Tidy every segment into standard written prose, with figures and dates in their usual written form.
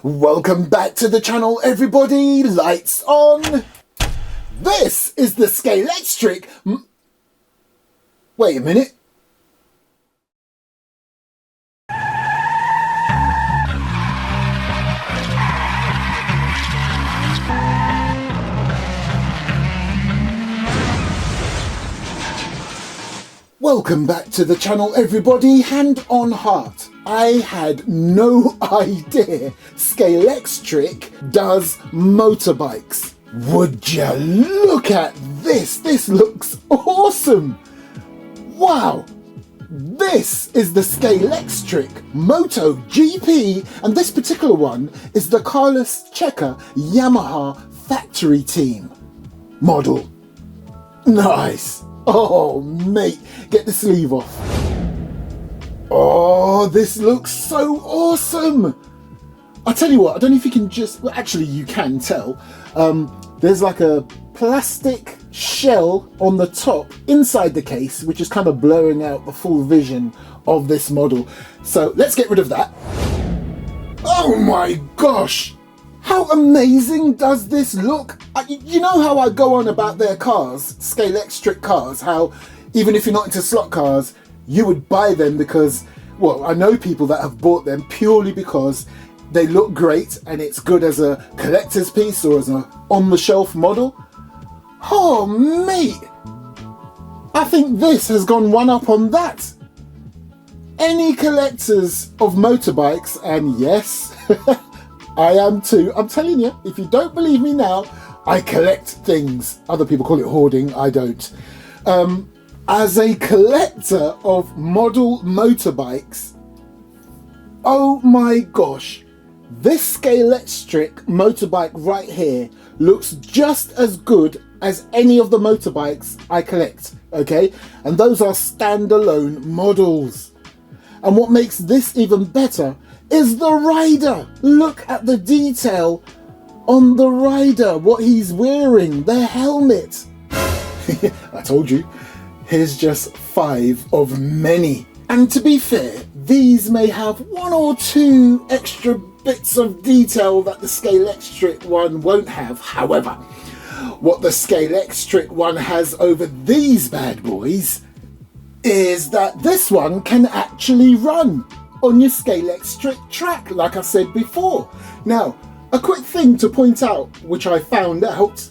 Welcome back to the channel, everybody. Lights on. This is the Scalextric. Wait a minute. Welcome back to the channel, everybody. Hand on heart, I had no idea Scalextric does motorbikes. Would you look at this? This looks awesome. Wow. This is the Scalextric MotoGP, and this particular one is the Checa Yamaha factory team model. Nice. Oh, mate, get the sleeve off. Oh, this looks so awesome. I'll tell you what, I don't know if you can just, well, actually you can tell. There's like a plastic shell on the top inside the case, which is kind of blurring out the full vision of this model. So let's get rid of that. Oh my gosh. How amazing does this look? You know how I go on about their cars, Scalextric cars, how even if you're not into slot cars, you would buy them because, well, I know people that have bought them purely because they look great and it's good as a collector's piece or as an on-the-shelf model. Oh, mate, I think this has gone one up on that. Any collectors of motorbikes, and yes, I am too. I'm telling you, if you don't believe me now, I collect things. Other people call it hoarding, I don't. As a collector of model motorbikes, oh my gosh, this Scalextric motorbike right here looks just as good as any of the motorbikes I collect, okay? And those are standalone models. And what makes this even better is the rider. Look at the detail on the rider, what he's wearing, the helmet. I told you, here's just 5 of many. And to be fair, these may have 1 or 2 extra bits of detail that the Scalextric one won't have. However, what the Scalextric one has over these bad boys is that this one can actually run on your Scalextric track, like I said before. Now, a quick thing to point out, which I found out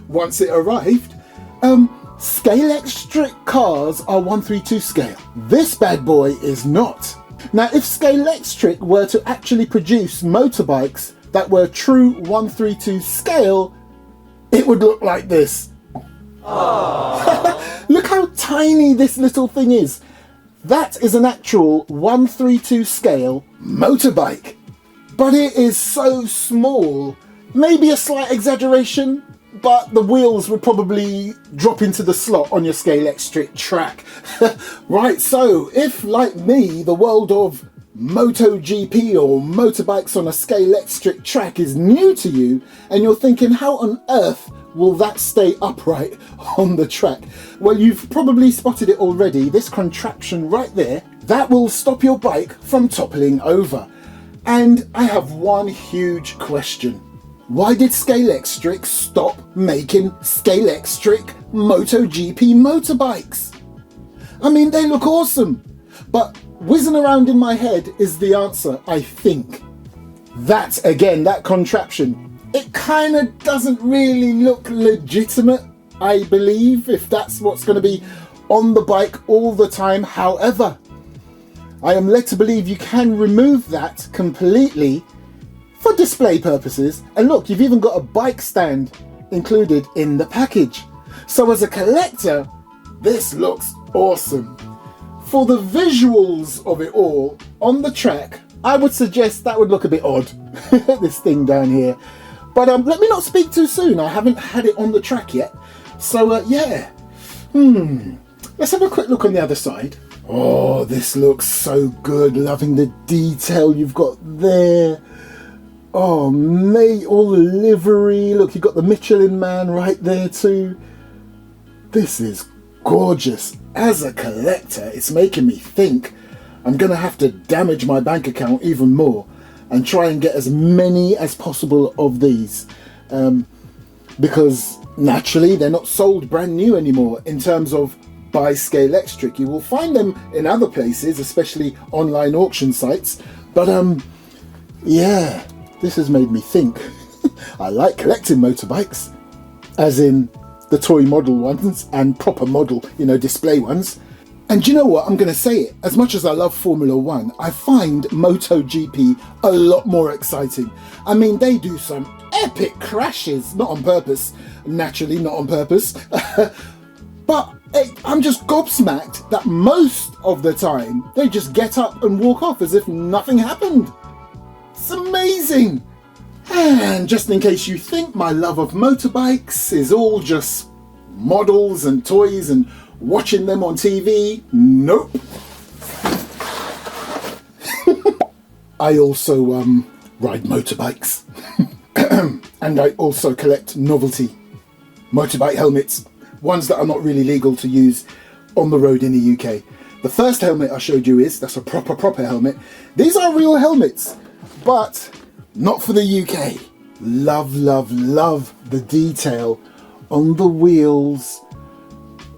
once it arrived, Scalextric cars are 132 scale. This bad boy is not. Now, if Scalextric were to actually produce motorbikes that were true 132 scale, it would look like this. Look how tiny this little thing is. That is an actual 132 scale motorbike. But it is so small. Maybe a slight exaggeration, but the wheels would probably drop into the slot on your Scalextric track. Right, so if, like me, the world of MotoGP or motorbikes on a Scalextric track is new to you, and you're thinking, how on earth will that stay upright on the track? Well, you've probably spotted it already. This contraption right there, that will stop your bike from toppling over. And I have one huge question. Why did Scalextric stop making Scalextric MotoGP motorbikes? I mean, they look awesome, but whizzing around in my head is the answer, I think. That, again, that contraption, it kind of doesn't really look legitimate, I believe, if that's what's going to be on the bike all the time. However, I am led to believe you can remove that completely for display purposes. And look, you've even got a bike stand included in the package. So as a collector, this looks awesome. For the visuals of it all on the track, I would suggest that would look a bit odd, this thing down here. But let me not speak too soon. I haven't had it on the track yet. So yeah, let's have a quick look on the other side. Oh, this looks so good. Loving the detail you've got there. Oh, mate, all the livery. Look, you've got the Michelin Man right there too. This is gorgeous. As a collector, it's making me think I'm going to have to damage my bank account even more. and try and get as many as possible of these, because naturally they're not sold brand new anymore in terms of by Scalextric. You will find them in other places, especially online auction sites, but yeah, this has made me think. I like collecting motorbikes, as in the toy model ones and proper model, display ones. And you know what, I'm going to say it, as much as I love Formula 1, I find MotoGP a lot more exciting. I mean, they do some epic crashes, not on purpose, naturally not on purpose, but I'm just gobsmacked that most of the time they just get up and walk off as if nothing happened. It's amazing. And just in case you think my love of motorbikes is all just models and toys and watching them on TV, nope. I also ride motorbikes. And I also collect novelty motorbike helmets, ones that are not really legal to use on the road in the UK. The first helmet I showed you that's a proper helmet. These are real helmets, but not for the UK. Love the detail on the wheels.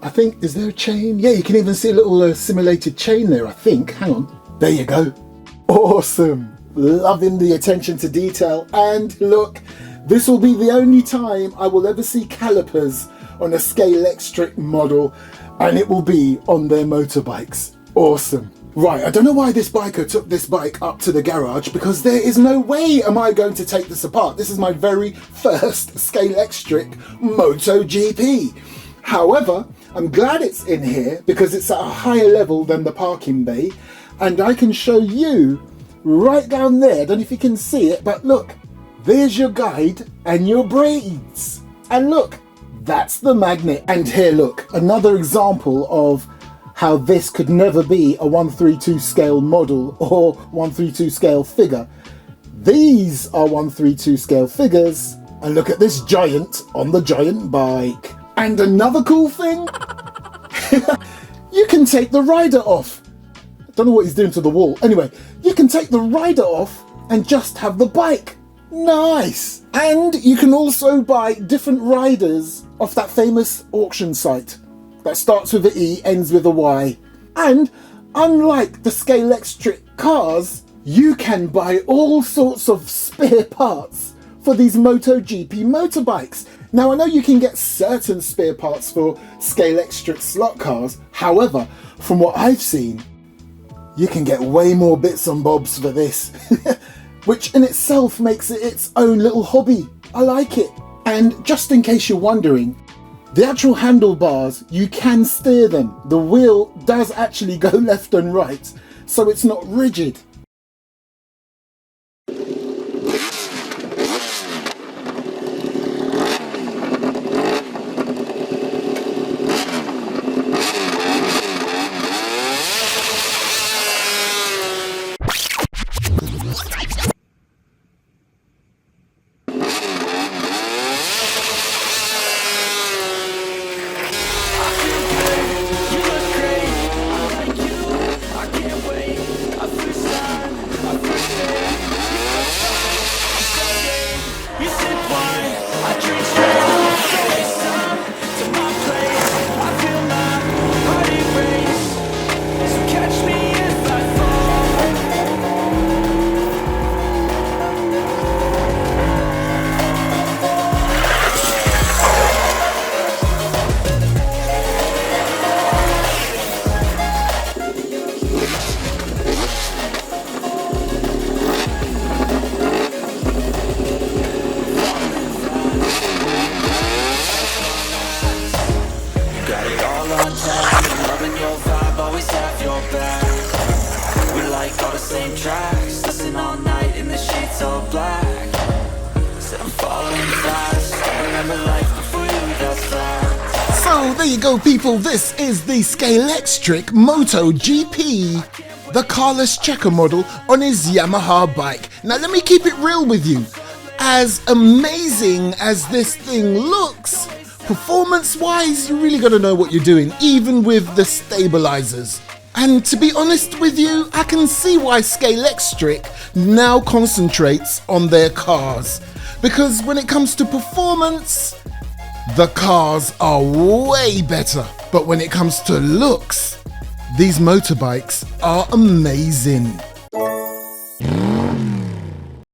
I think, is there a chain? Yeah, you can even see a little simulated chain there, I think. Hang on. There you go. Awesome. Loving the attention to detail. And look, this will be the only time I will ever see calipers on a Scalextric model, and it will be on their motorbikes. Awesome. Right, I don't know why this biker took this bike up to the garage, because there is no way am I going to take this apart. This is my very first Scalextric MotoGP. However, I'm glad it's in here because it's at a higher level than the parking bay, and I can show you right down there. I don't know if you can see it, but look, there's your guide and your braids. And look, that's the magnet. And here, look, another example of how this could never be a 132 scale model or 132 scale figure. These are 132 scale figures, and look at this giant on the giant bike. And another cool thing, you can take the rider off. I don't know what he's doing to the wall. Anyway, you can take the rider off and just have the bike. Nice. And you can also buy different riders off that famous auction site that starts with an E, ends with a Y. And unlike the Scalextric cars, you can buy all sorts of spare parts for these MotoGP motorbikes. Now, I know you can get certain spare parts for Scalextric slot cars. However, from what I've seen, you can get way more bits and bobs for this, which in itself makes it its own little hobby. I like it. And just in case you're wondering, the actual handlebars, you can steer them. The wheel does actually go left and right, so it's not rigid. So there you go, people, this is the Scalextric MotoGP, the carless Checa model on his Yamaha bike. Now let me keep it real with you. As amazing as this thing looks, performance-wise, you really got to know what you're doing, even with the stabilizers. And to be honest with you, I can see why Scalextric now concentrates on their cars. Because when it comes to performance, the cars are way better. But when it comes to looks, these motorbikes are amazing.